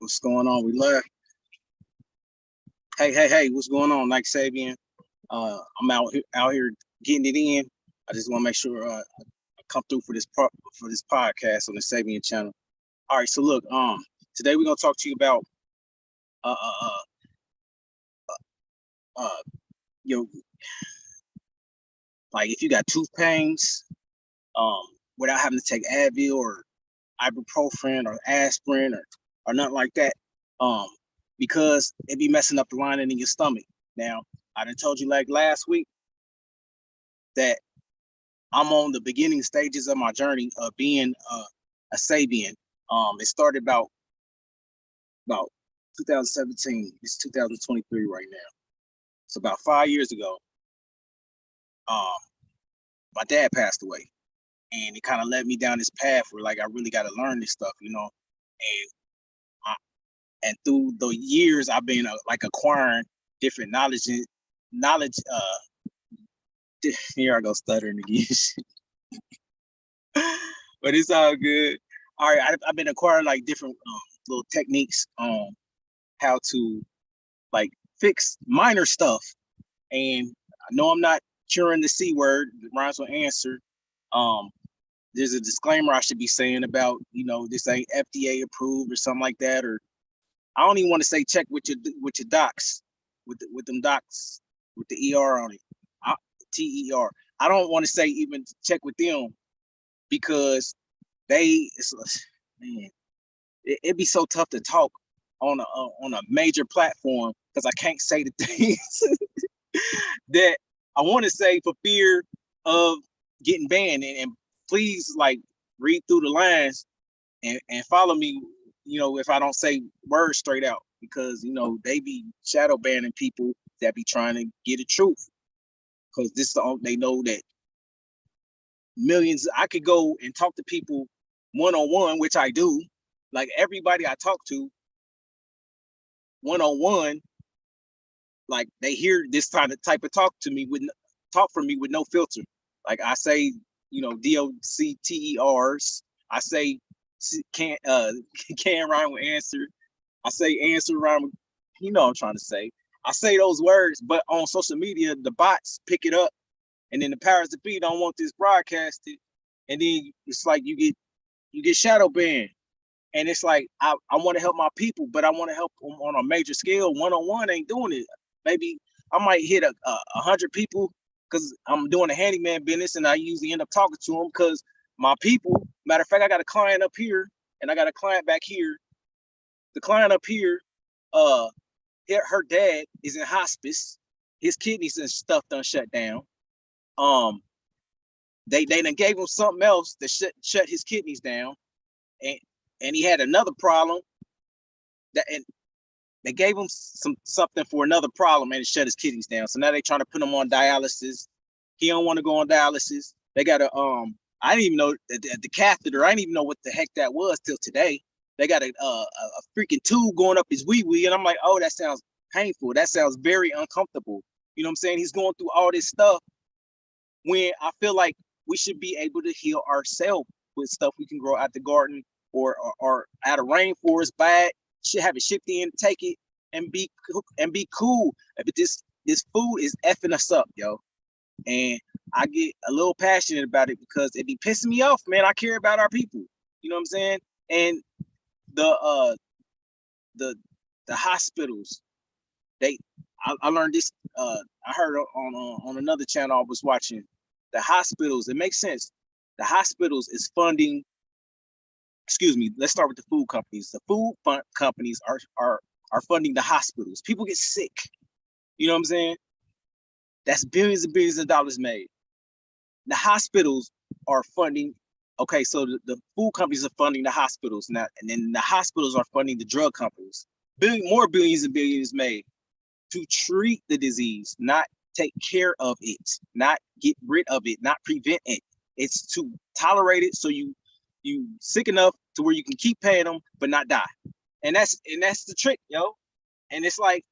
What's going on? We live. Hey, what's going on, Nyke Sebian? I'm out here getting it in. I just want to make sure I come through for this podcast on the Sebian channel. All right, so look, today we're gonna talk to you about uh uh uh, uh you know, like if you got tooth pains, um, without having to take Advil or ibuprofen or aspirin or nothing like that, um, because it be messing up the lining in your stomach. Now, I done told you like last week that I'm on the beginning stages of my journey of being a Sabian. It started about 2017. It's 2023 right now. So about 5 years ago, um, my dad passed away, and it kind of led me down this path where like I really got to learn this stuff, And I, and through the years, I've been like acquiring different knowledge. Here I go stuttering again. But it's all good. All right, I've been acquiring like different little techniques on how to like fix minor stuff. And I know I'm not curing the C word, it rhymes with answer. Um, there's a disclaimer I should be saying about, this ain't FDA approved or something like that. Or I don't even want to say check with your docs, with them docs with the ER on it. TER. I don't want to say even check with them because man, it'd be so tough to talk on a major platform because I can't say the things that I want to say for fear of getting banned. And please, like, read through the lines and follow me, if I don't say words straight out, because they be shadow banning people that be trying to get the truth, because they know that millions. I could go and talk to people one-on-one, which I do. Like everybody I talk to one-on-one, like they hear this type of talk from me with no filter. Like I say, DOCTERs. I say can rhyme with answer. I say answer rhyme with, I'm trying to say. I say those words, but on social media, the bots pick it up, and then the powers that be don't want this broadcasted, and then it's like you get shadow banned. And it's like I want to help my people, but I want to help them on a major scale. One-on-one ain't doing it. Maybe I might hit 100 people because I'm doing a handyman business, and I usually end up talking to them because my people. Matter of fact, I got a client up here, and I got a client back here. The client up here, her dad is in hospice. His kidneys and stuff done shut down. They done gave him something else that shut his kidneys down, and he had another problem and they gave him something for another problem, and it shut his kidneys down. So now they trying to put him on dialysis. He don't want to go on dialysis. They got I didn't even know the catheter. I didn't even know what the heck that was till today. They got a freaking tube going up his wee, and I'm like, oh, that sounds painful. That sounds very uncomfortable. You know what I'm saying? He's going through all this stuff when I feel like we should be able to heal ourselves with stuff we can grow out the garden or out of rainforest, buy it, should have it shipped in, take it, and be cool. But this food is effing us up, yo. And I get a little passionate about it because it be pissing me off, man. I care about our people. You know what I'm saying? And the hospitals, I learned this. I heard on another channel I was watching. The hospitals, it makes sense. The hospitals is funding. Excuse me. Let's start with the food companies. The food companies are funding the hospitals. People get sick. You know what I'm saying? That's billions and billions of dollars made. The hospitals are funding. Okay, so the food companies are funding the hospitals now, and then the hospitals are funding the drug companies. More billions and billions made to treat the disease, not take care of it, not get rid of it, not prevent it. It's to tolerate it so you sick enough to where you can keep paying them but not die. And that's the trick, yo. And it's like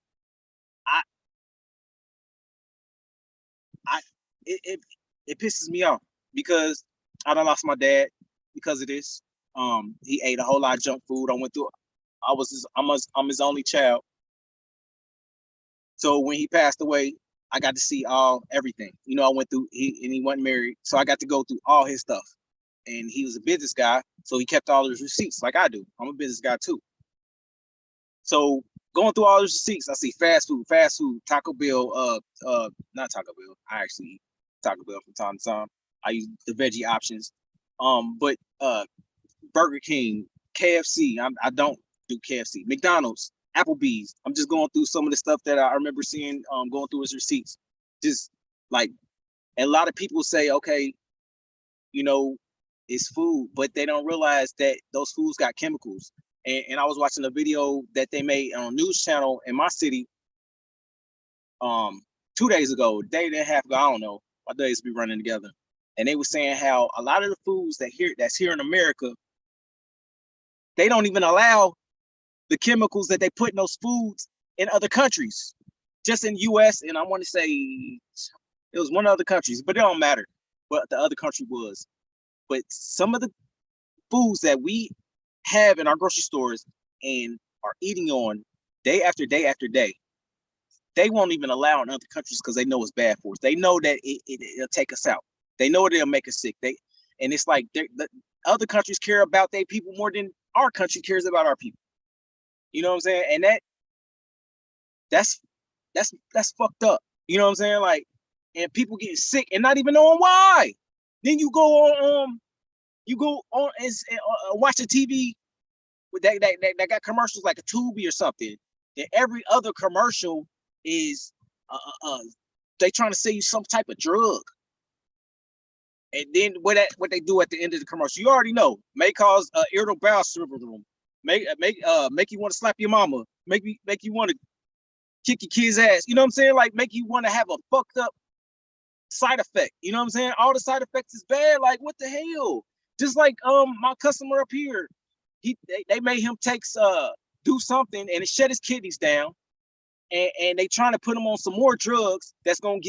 it pisses me off because I done lost my dad because of this. He ate a whole lot of junk food. I went through I'm his only child. So when he passed away, I got to see everything. You know, I went through he wasn't married, so I got to go through all his stuff. And he was a business guy, so he kept all his receipts like I do. I'm a business guy too. So going through all his receipts, I see fast food, Taco Bell, not Taco Bell. I actually eat Taco Bell from time to time. I use the veggie options. But Burger King, KFC. I don't do KFC. McDonald's, Applebee's. I'm just going through some of the stuff that I remember seeing. Going through his receipts. Just like, and a lot of people say, okay, you know, it's food, but they don't realize that those foods got chemicals. And I was watching a video that they made on a news channel in my city 2 days ago, a day and a half ago, I don't know. My days be running together. And they were saying how a lot of the foods that's here in America, they don't even allow the chemicals that they put in those foods in other countries. Just in US, and I want to say it was one of the countries, but it don't matter what the other country was. But some of the foods that we have in our grocery stores and are eating on day after day after day, they won't even allow in other countries because they know it's bad for us. They know that it'll take us out. They know it'll make us sick. And it's like the other countries care about their people more than our country cares about our people. You know what I'm saying? And that's fucked up. You know what I'm saying? Like, and people getting sick and not even knowing why. Then you go on and watch the TV that got commercials like a Tubi or something. Then every other commercial is they trying to sell you some type of drug. And then what they do at the end of the commercial, you already know, may cause irritable bowel syndrome, make you want to slap your mama, make you want to kick your kid's ass. You know what I'm saying? Like, make you want to have a fucked up side effect. You know what I'm saying? All the side effects is bad. Like, what the hell? Just like my customer up here, they made him do something and it shut his kidneys down, and they trying to put him on some more drugs that's gonna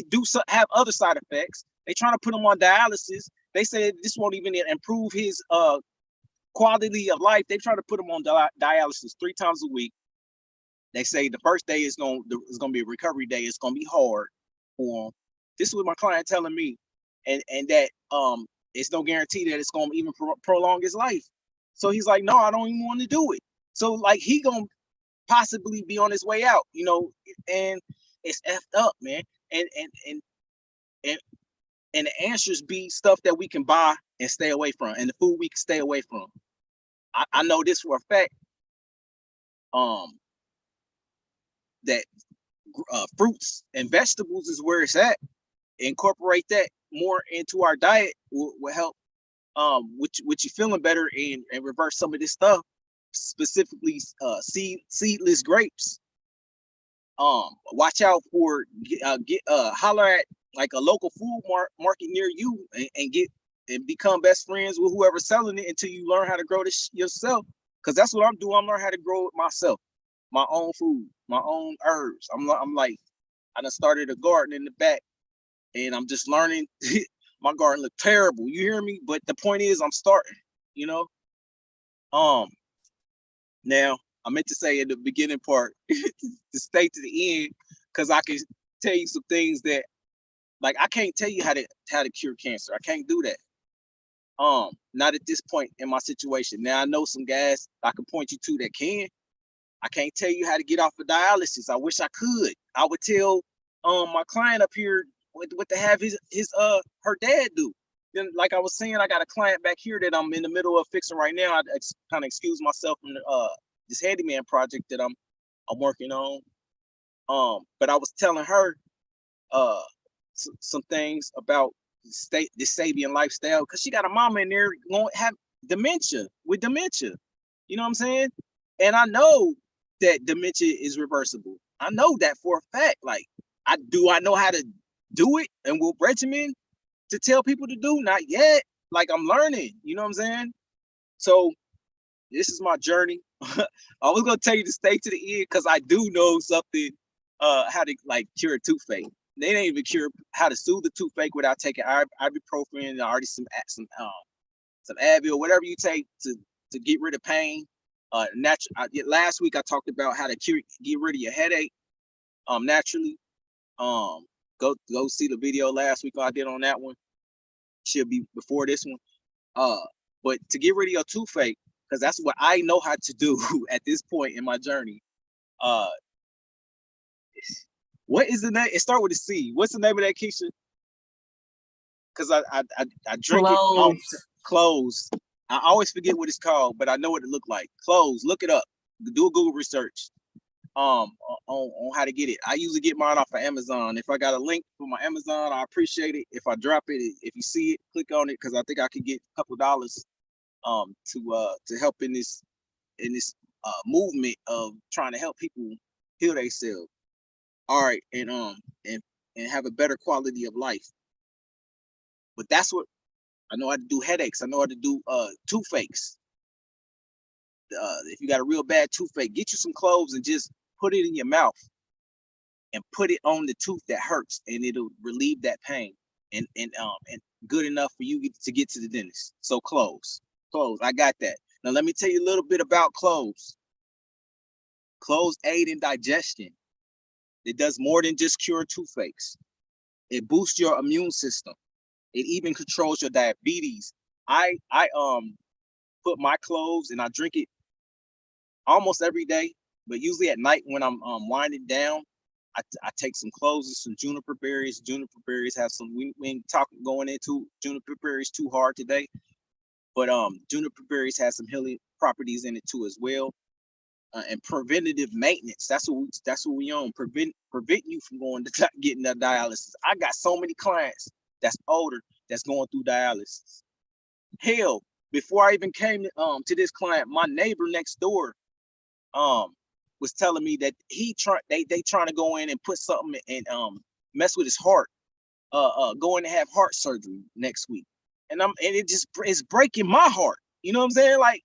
have other side effects. They trying to put him on dialysis. They said this won't even improve his quality of life. They try to put him on dialysis 3 times a week. They say the first day is gonna be a recovery day. It's gonna be hard for him. This is what my client telling me, and that it's no guarantee that it's gonna even prolong his life. So he's like, no, I don't even want to do it. So like, he gonna possibly be on his way out, you know, and it's effed up, man. And the answers be stuff that we can buy and stay away from, and the food we can stay away from. I know this for a fact. That fruits and vegetables is where it's at. Incorporate that more into our diet will help with you feeling better and reverse some of this stuff, specifically seedless grapes. Watch out for holler at like a local food market near you and become best friends with whoever's selling it until you learn how to grow this yourself. Because that's what I'm doing. I'm learning how to grow it myself, my own food, my own herbs. I'm like, I done started a garden in the back, and I'm just learning. My garden look terrible, you hear me? But the point is, I'm starting, you know. Now I meant to say in the beginning part to stay to the end, because I can tell you some things that, like, I can't tell you how to cure cancer. I can't do that. Not at this point in my situation. Now I know some guys I can point you to that can. I can't tell you how to get off of dialysis. I wish I could. I would tell my client up here what to have her dad do. Then, like I was saying, I got a client back here that I'm in the middle of fixing right now. I kind of excuse myself from this handyman project that I'm working on. But I was telling her some things about this Sebian lifestyle, because she got a mama in there going to have dementia. You know what I'm saying? And I know that dementia is reversible. I know that for a fact. Like, I know how to do it and will regimen to tell people to do? Not yet. Like, I'm learning. You know what I'm saying? So this is my journey. I was gonna tell you to stay to the end because I do know something how to like cure a toothache. They didn't even cure how to soothe the toothache without taking ibuprofen and already some Advil, whatever you take to get rid of pain. Last week I talked about how to get rid of your headache naturally. Go see the video last week I did on that one. Should be before this one. But to get rid of your toothache, because that's what I know how to do at this point in my journey. What is the name? It start with a C. What's the name of that, Keisha? Because I drink Cloves. it. Cloves. I always forget what it's called, but I know what it looked like. Cloves. Look it up. Do a Google research. On how to get it. I usually get mine off of Amazon. If I got a link for my Amazon, I appreciate it. If I drop it, if you see it, click on it, because I think I could get a couple dollars to help in this movement of trying to help people heal themselves. All right, and have a better quality of life. But that's what I know how to do. Headaches. I know how to do toothaches. If you got a real bad toothache, get you some cloves and just put it in your mouth and put it on the tooth that hurts, and it'll relieve that pain and good enough for you to get to the dentist. So cloves, I got that. Now let me tell you a little bit about cloves. Cloves aid in digestion. It does more than just cure toothaches. It boosts your immune system. It even controls your diabetes. I put my cloves and I drink it almost every day, but usually at night when I'm winding down, I take some cloves and some juniper berries. Juniper berries have some, we ain't going into juniper berries too hard today, but juniper berries has some healing properties in it too as well. And preventative maintenance. That's what we own. Prevent you from going to getting that dialysis. I got so many clients that's older that's going through dialysis. Hell, before I even came to this client, my neighbor next door was telling me that they trying to go in and put something and mess with his heart. Going to have heart surgery next week, and it's breaking my heart. You know what I'm saying? Like.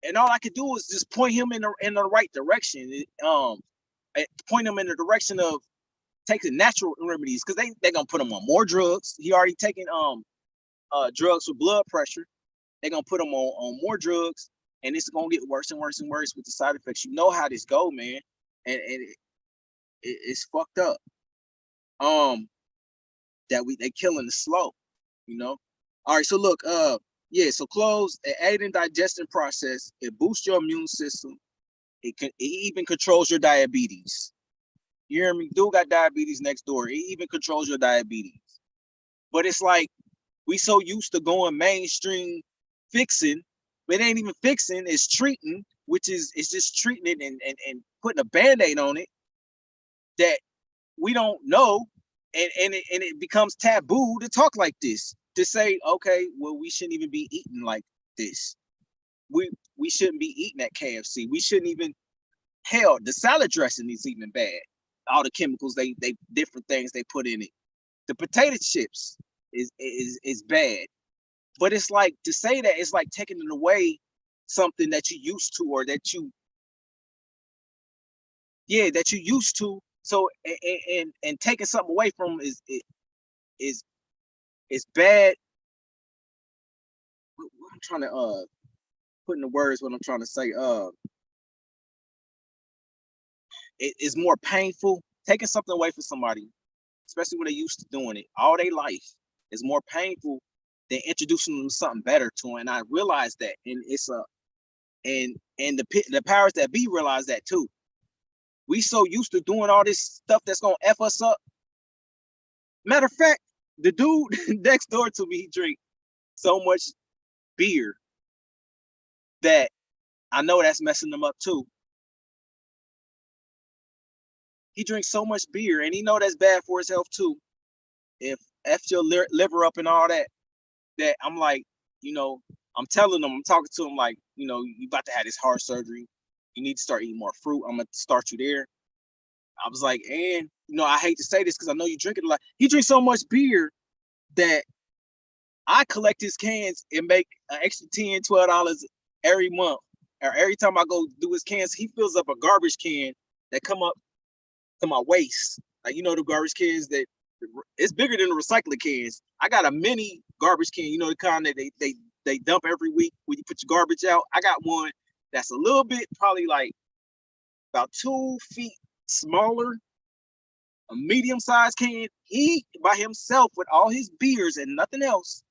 And all I could do is just point him in the right direction. Point him in the direction of taking natural remedies, because they're gonna put him on more drugs. He already taking drugs for blood pressure. They're gonna put him on more drugs, and it's gonna get worse and worse and worse with the side effects. You know how this go, man, and it's fucked up. That they killing the slow, you know. All right, so look, yeah, so cloves, it aid in digestion process. It boosts your immune system. It even controls your diabetes. You hear me? Dude got diabetes next door. It even controls your diabetes. But it's like we so used to going mainstream fixing, but it ain't even fixing. It's treating, which is it's just treating it and putting a Band-Aid on it that we don't know, and it becomes taboo to talk like this. To say, okay, well, we shouldn't even be eating like this. We shouldn't be eating at KFC. We shouldn't even, hell, the salad dressing is even bad. All the chemicals, they different things they put in it. The potato chips is bad. But it's like, to say that, it's like taking it away something that you used to, or that you used to. So and taking something away from is bad. I'm trying to put in the words what I'm trying to say. It's more painful. Taking something away from somebody, especially when they're used to doing it all their life, is more painful than introducing them to something better to them. And I realized that, and it's and the powers that be realize that too. We so used to doing all this stuff that's gonna F us up. Matter of fact, the dude next door to me, he drink so much beer that I know that's messing them up too. He drinks so much beer, and he know that's bad for his health too. If F your liver up and all that, that I'm like, you know, I'm telling him, I'm talking to him like, you know, you about to have this heart surgery. You need to start eating more fruit. I'm gonna start you there. I was like, and you know, I hate to say this because I know you drink it a lot. He drinks so much beer that I collect his cans and make an extra $10, $12 every month. Or every time I go do his cans, he fills up a garbage can that come up to my waist. Like, you know, the garbage cans it's bigger than the recycling cans. I got a mini garbage can, you know, the kind that they they dump every week when you put your garbage out. I got one that's a little bit, probably like about 2 feet smaller, a medium-sized can. He by himself with all his beers and nothing else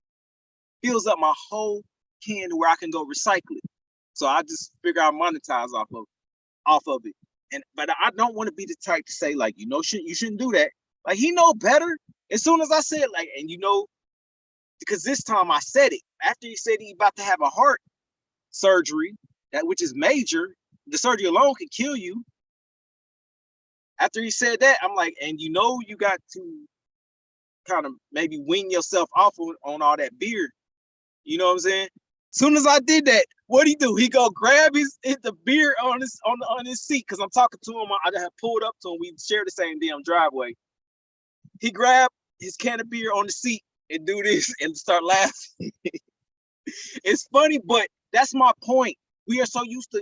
fills up my whole can to where I can go recycle it. So I just figure I'll monetize off of it. But I don't want to be the type to say, like, you shouldn't do that. Like, he know better. As soon as I said, like, and because this time I said it after he said he about to have a heart surgery, which is major. The surgery alone can kill you. After he said that, I'm like, and you got to kind of maybe wean yourself off on all that beer. You know what I'm saying? Soon as I did that, what'd he do? He go grab the beer on his seat, because I'm talking to him. I have pulled up to him. We share the same damn driveway. He grabbed his can of beer on the seat and do this and start laughing. It's funny, but that's my point. We are so used to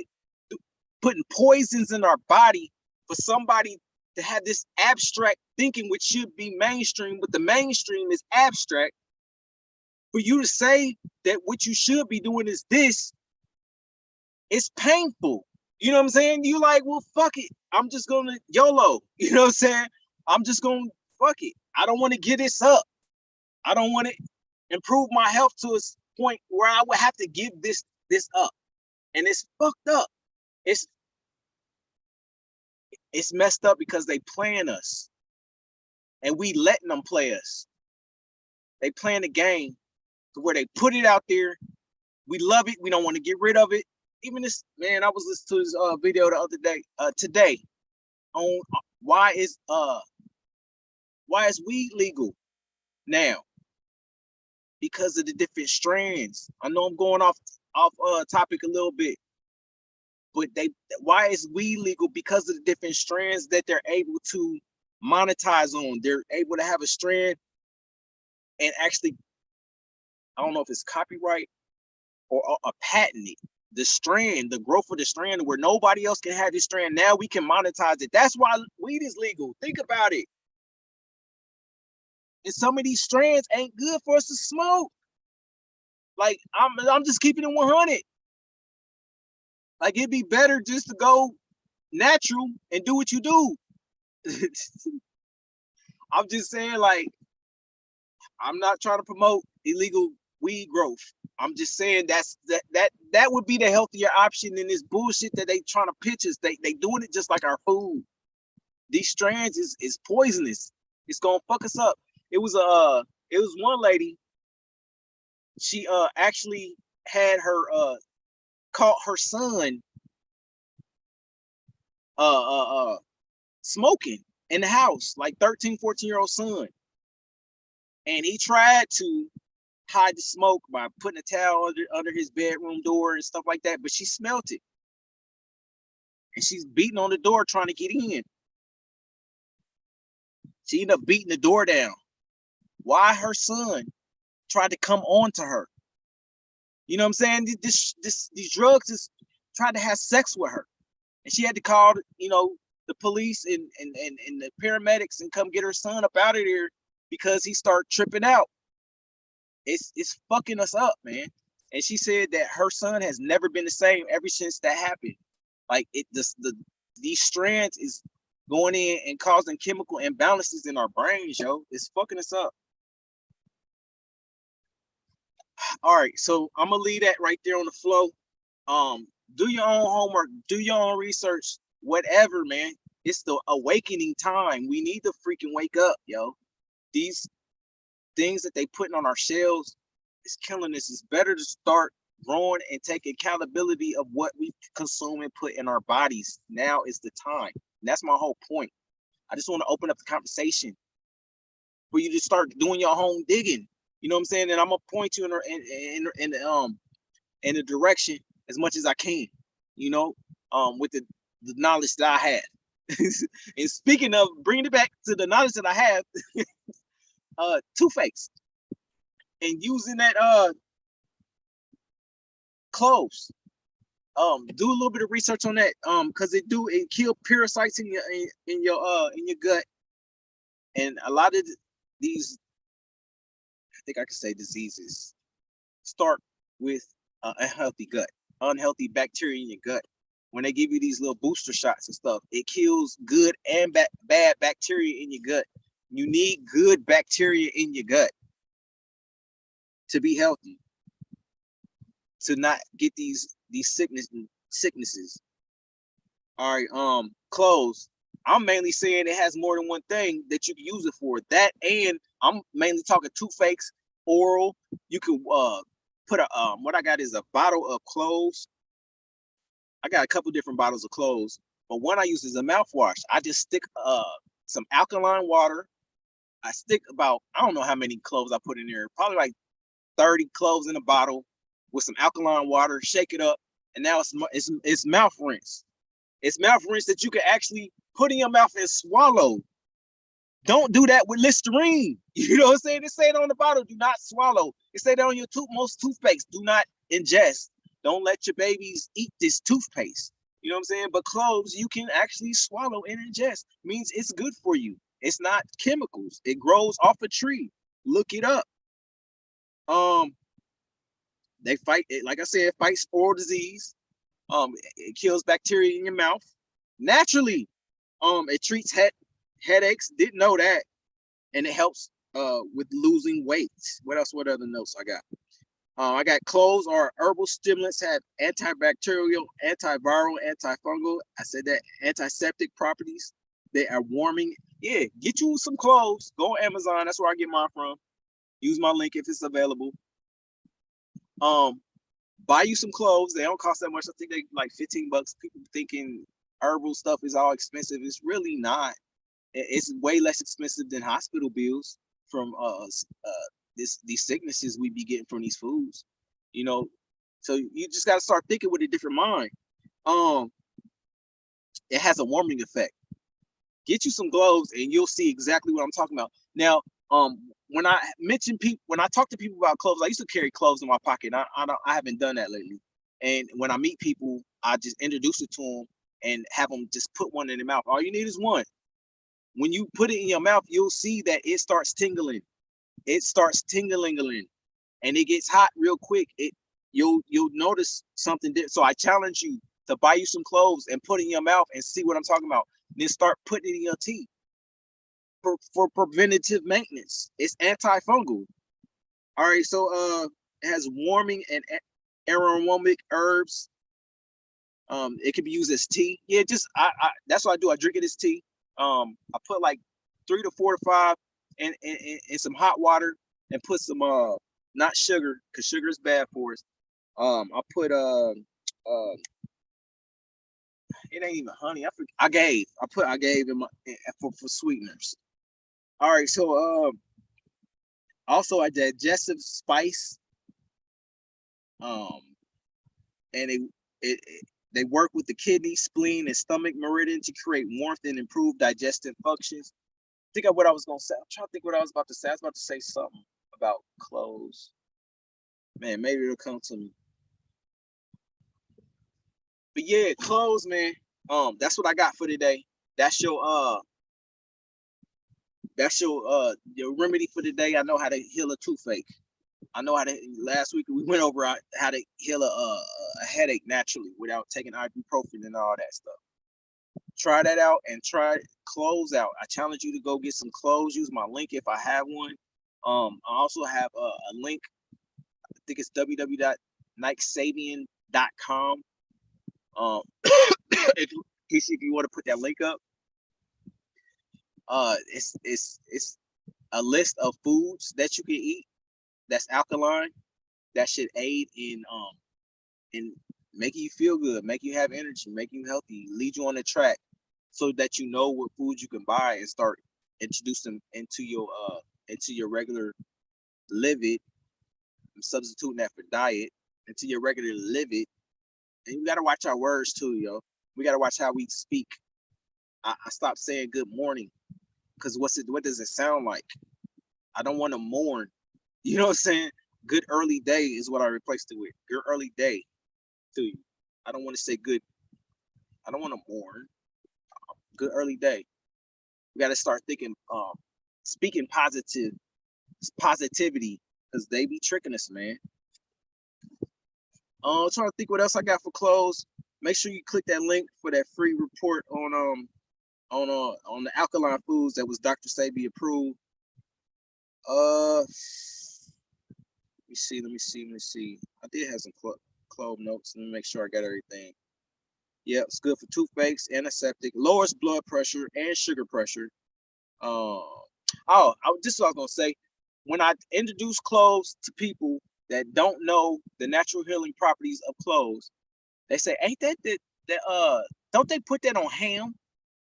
putting poisons in our body for somebody to have this abstract thinking, which should be mainstream, but the mainstream is abstract. For you to say that what you should be doing is this, it's painful. You know what I'm saying? You like, well, fuck it. I'm just gonna YOLO. You know what I'm saying? I'm just gonna fuck it. I don't want to give this up. I don't want to improve my health to a point where I would have to give this up. And it's fucked up. It's messed up because they playing us. And we letting them play us. They playing the game to where they put it out there. We love it. We don't want to get rid of it. Even this, man, I was listening to this video the other day, today, on why is weed legal now? Because of the different strands. I know I'm going off topic a little bit, but why is weed legal? Because of the different strands that they're able to monetize on. They're able to have a strand and actually, I don't know if it's copyright or a patent it. The strand, the growth of the strand, where nobody else can have this strand. Now we can monetize it. That's why weed is legal. Think about it. And some of these strands ain't good for us to smoke. Like, I'm just keeping it 100. Like, it'd be better just to go natural and do what you do. I'm just saying, like, I'm not trying to promote illegal weed growth. I'm just saying that would be the healthier option in this bullshit that they trying to pitch us. They doing it just like our food. These strands is poisonous. It's gonna fuck us up. It was one lady. She actually had her caught her son smoking in the house, like 13, 14-year-old son. And he tried to hide the smoke by putting a towel under his bedroom door and stuff like that, but she smelt it. And she's beating on the door trying to get in. She ended up beating the door down. Why? Her son tried to come on to her. You know what I'm saying? These drugs is trying to have sex with her. And she had to call, the police and the paramedics and come get her son up out of there because he started tripping out. It's fucking us up, man. And she said that her son has never been the same ever since that happened. Like, these strands is going in and causing chemical imbalances in our brains, yo. It's fucking us up. All right, so I'm gonna leave that right there on the flow. Do your own homework, do your own research, whatever, man. It's the awakening time. We need to freaking wake up, yo. These things that they putting on our shelves is killing us. It's better to start growing and take accountability of what we consume and put in our bodies. Now is the time. And that's my whole point. I just want to open up the conversation for you to start doing your own digging. You know what I'm saying? And I'm gonna point you in the direction as much as I can. With the knowledge that I have. And speaking of bringing it back to the knowledge that I have, Two-Face, and using that cloves. Do a little bit of research on that. Because it kill parasites in your gut, and a lot of these, I think I can say, diseases start with a unhealthy bacteria in your gut. When they give you these little booster shots and stuff, it kills good and bad bacteria in your gut. You need good bacteria in your gut to be healthy, to not get these sicknesses. All right, cloves. I'm mainly saying it has more than one thing that you can use it for. That, and I'm mainly talking toothpaste, oral. You can put a what I got is a bottle of cloves. I got a couple different bottles of cloves, but one I use is a mouthwash. I just stick some alkaline water. I stick about, I don't know how many cloves I put in there, probably like 30 cloves in a bottle with some alkaline water, shake it up, and now it's mouth rinse. It's mouth rinse that you can actually put in your mouth and swallow. Don't do that with Listerine. You know what I'm saying? They say it on the bottle, do not swallow. They say that on your most toothpaste, do not ingest. Don't let your babies eat this toothpaste. You know what I'm saying? But cloves, you can actually swallow and ingest. Means it's good for you. It's not chemicals. It grows off a tree. Look it up. They fight it, like I said, it fights oral disease. It kills bacteria in your mouth naturally. It treats headaches. Didn't know that. And it helps with losing weight. What else? What other notes I got? I got cloves or herbal stimulants have antibacterial, antiviral, antifungal. I said that antiseptic properties. They are warming. Yeah, get you some cloves. Go on Amazon. That's where I get mine from. Use my link if it's available. Buy you some cloves. They don't cost that much. I think they like 15 bucks. People thinking herbal stuff is all expensive. It's really not. It's way less expensive than hospital bills from these sicknesses we be getting from these foods. You know, so you just got to start thinking with a different mind. It has a warming effect. Get you some gloves and you'll see exactly what I'm talking about. Now, when I talk to people about cloves, I used to carry cloves in my pocket. I haven't done that lately. And when I meet people, I just introduce it to them and have them just put one in their mouth. All you need is one. When you put it in your mouth, you'll see that it starts tingling. It starts tingling, and it gets hot real quick. You'll notice something different. So I challenge you to buy you some cloves and put it in your mouth and see what I'm talking about. Then start putting it in your teeth for preventative maintenance. It's antifungal. All right, so it has warming and aromatic herbs. It can be used as tea. Yeah, just I that's what I do. I drink it as tea. I put like 3 to 4 to 5 in some hot water and put some not sugar, because sugar is bad for us. I put it ain't even honey. I gave in my for sweeteners. All right, so also a digestive spice. And they work with the kidney, spleen, and stomach meridian to create warmth and improve digestive functions. Think of what I was gonna say. I'm trying to think what I was about to say. I was about to say something about clothes. Man, maybe it'll come to me. But yeah, clothes, man. That's what I got for today. That's your remedy for today. I know how to heal a toothache. I know how to. Last week we went over how to heal a headache naturally without taking ibuprofen and all that stuff. Try that out and try clothes out. I challenge you to go get some clothes. Use my link if I have one. I also have a link. I think it's www.nykesebian.com. If you want to put that link up, it's a list of foods that you can eat that's alkaline, that should aid in making you feel good, make you have energy, make you healthy, lead you on the track, so that you know what foods you can buy and start introducing them into your regular livid. I'm substituting that for diet, into your regular livid. And you gotta watch our words too, yo. We gotta watch how we speak. I stopped saying good morning because what does it sound like? I don't want to mourn. You know what I'm saying? Good early day is what I replaced it with. Good early day to you. I don't want to say good. I don't want to mourn. Good early day. We got to start thinking, speaking positivity, because they be tricking us, man. Trying to think what else I got for clothes. Make sure you click that link for that free report on the alkaline foods that was Dr. Sebi approved. Let me see. I did have some clove notes. Let me make sure I got everything. Yep, it's good for toothaches, antiseptic, lowers blood pressure and sugar pressure. This is what I was gonna say. When I introduce cloves to people that don't know the natural healing properties of cloves, they say, "Ain't that don't they put that on ham?"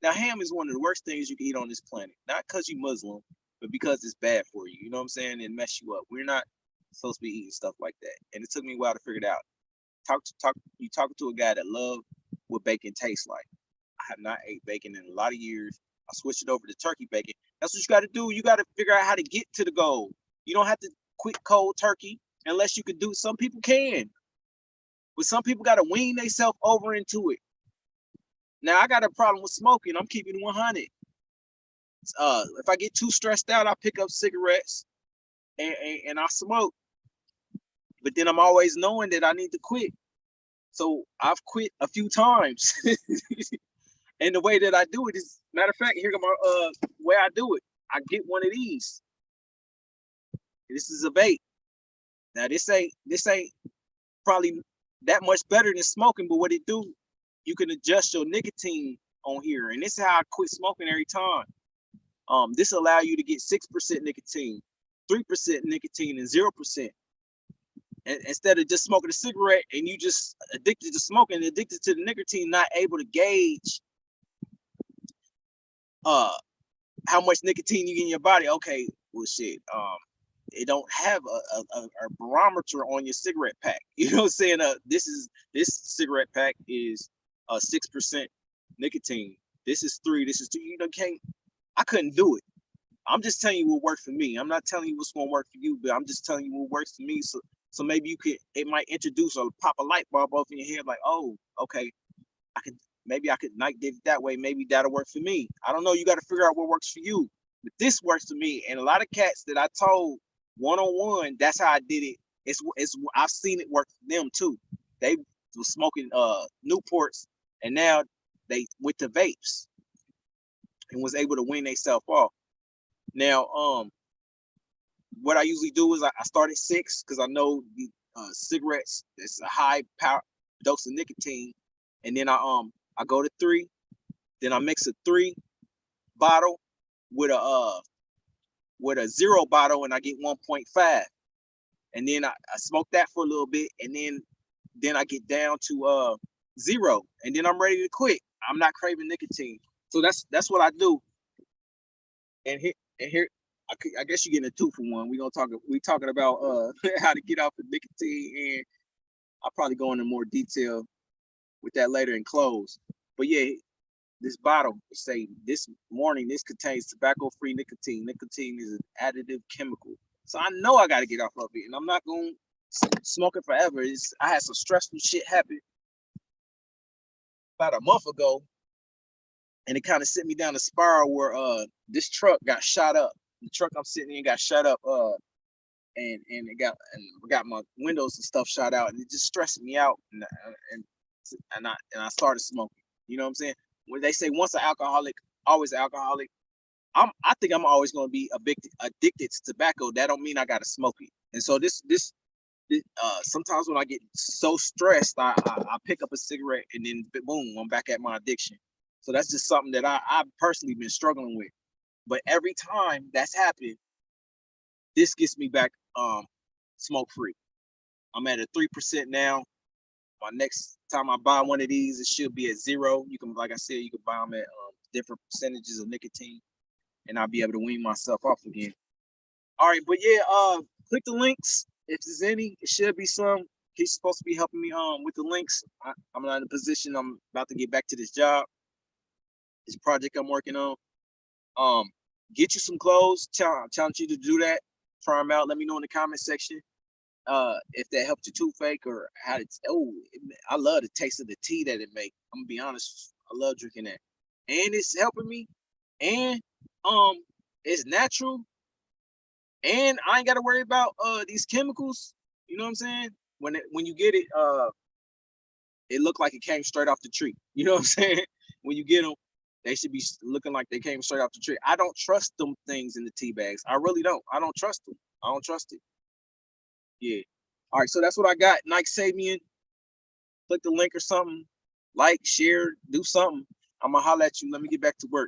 Now, ham is one of the worst things you can eat on this planet. Not because you Muslim, but because it's bad for you. You know what I'm saying? It mess you up. We're not supposed to be eating stuff like that. And it took me a while to figure it out. You talking to a guy that loved what bacon tastes like. I have not ate bacon in a lot of years. I switched it over to turkey bacon. That's what you got to do. You got to figure out how to get to the goal. You don't have to quit cold turkey unless you can do. Some people can, but some people got to wean themselves over into it. Now I got a problem with smoking. I'm keeping it 100. If I get too stressed out, I pick up cigarettes and I smoke. But then I'm always knowing that I need to quit. So I've quit a few times. And the way that I do it is, matter of fact, here go my way I do it. I get one of these. This is a vape. Now this ain't probably that much better than smoking, but what it do, you can adjust your nicotine on here, and this is how I quit smoking every time. This allow you to get 6% nicotine, 3% nicotine, and 0%. And instead of just smoking a cigarette and you just addicted to smoking, addicted to the nicotine, not able to gauge how much nicotine you get in your body. Okay, well shit. It don't have a barometer on your cigarette pack. You know what I'm saying? This cigarette pack is 6% nicotine. This is 3. This is 2. You know, I couldn't do it. I'm just telling you what worked for me. I'm not telling you what's gonna work for you, but I'm just telling you what works for me. So maybe it might introduce or pop a light bulb off in your head, like, oh, okay, maybe I could Nyke did it that way. Maybe that'll work for me. I don't know. You got to figure out what works for you. But this works for me. And a lot of cats that I told one-on-one, that's how I did it. It's I've seen it work for them too. They were smoking Newports, and now they went to vapes and was able to wean themselves off. Now, what I usually do is I start at 6 because I know the cigarettes, it's a high power dose of nicotine, and then I go to 3, then I mix a 3 bottle with a 0 bottle, and I get 1.5, and then I smoke that for a little bit, and then I get down to 0, and then I'm ready to quit. I'm not craving nicotine, so that's what I do. And here I guess you're getting a 2 for 1. We talking about how to get off the nicotine, and I'll probably go into more detail with that later in close. But yeah, this bottle say this morning this contains tobacco-free nicotine. Nicotine is an additive chemical, so I know I got to get off of it, and I'm not gonna smoke it forever. I had some stressful shit happen about a month ago, and it kind of sent me down a spiral where this truck got shot up. The truck I'm sitting in got shot up, and it got my windows and stuff shot out, and it just stressed me out, and I started smoking. You know what I'm saying? When they say once an alcoholic, always an alcoholic, I think I'm always going to be addicted to tobacco. That don't mean I got to smoke it. And so this sometimes when I get so stressed, I pick up a cigarette, and then boom, I'm back at my addiction. So that's just something that I've personally been struggling with. But every time that's happened, this gets me back smoke free. I'm at a 3% now. My next time I buy one of these, it should be at 0. You can, like I said, you can buy them at different percentages of nicotine, and I'll be able to wean myself off again. All right, but yeah, click the links if there's any. It should be some. He's supposed to be helping me with the links. I'm not in a position. I'm about to get back to this job, this project I'm working on. Get you some clothes. Challenge you to do that. Try them out. Let me know in the comment section if that helped your toothache or how it's. I love the taste of the tea that it makes. I'm gonna be honest. I love drinking that, and it's helping me. And it's natural, and I ain't got to worry about these chemicals. You know what I'm saying? when you get it, it looked like it came straight off the tree. You know what I'm saying? When you get them, they should be looking like they came straight off the tree. I don't trust them things in the tea bags. I really don't. I don't trust them. I don't trust it. Yeah. All right. So that's what I got. Nyke Sebian. Click the link or something. Like, share, do something. I'm gonna holler at you. Let me get back to work.